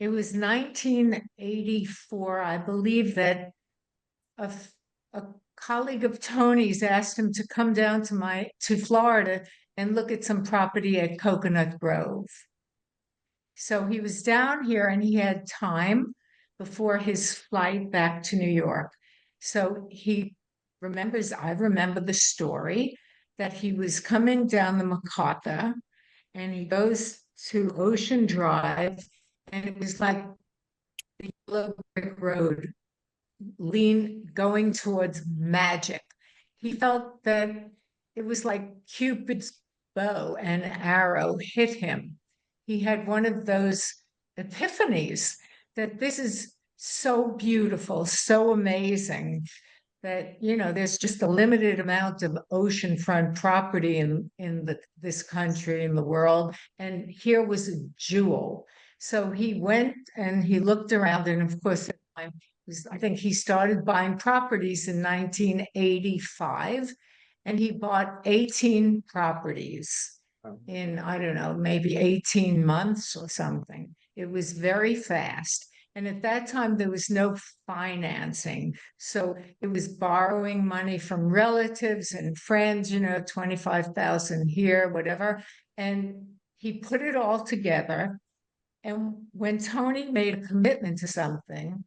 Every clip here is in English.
It was 1984. I believe that a, a colleague of Tony's asked him to come down to Florida and look at some property at Coconut Grove. So he was down here and he had time before his flight back to New York. So he remembers, I remember the story that he was coming down the MacArthur and he goes to Ocean Drive and it was like the yellow brick road going towards magic. He felt that it was like Cupid's bow and arrow hit him. He had one of those epiphanies that this is so beautiful, so amazing that there's just a limited amount of oceanfront property in this country, in the world, and here was a jewel. So he went and he looked around, and of course, I think he started buying properties in 1985, and he bought 18 properties in, I don't know, maybe 18 months or something. It was very fast. And at that time, there was no financing. So it was borrowing money from relatives and friends, 25,000 here, whatever. And he put it all together. And when Tony made a commitment to something,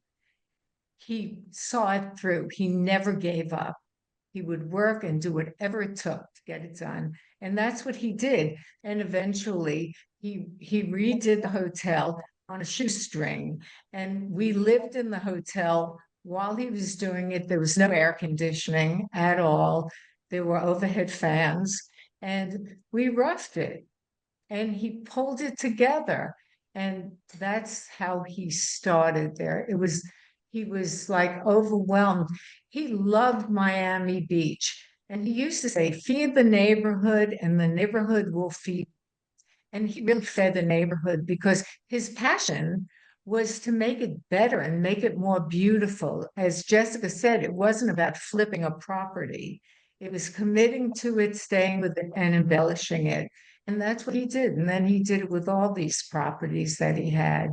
he saw it through. He never gave up. He would work and do whatever it took to get it done. And that's what he did. And eventually he redid the hotel on a shoestring. And we lived in the hotel while he was doing it. There was no air conditioning at all. There were overhead fans. And we roughed it. And he pulled it together. And that's how he started there. He was like overwhelmed. He loved Miami Beach. And he used to say, feed the neighborhood and the neighborhood will feed. And he really fed the neighborhood because his passion was to make it better and make it more beautiful. As Jessica said, it wasn't about flipping a property. It was committing to it, staying with it, and embellishing it. And that's what he did. And then he did it with all these properties that he had.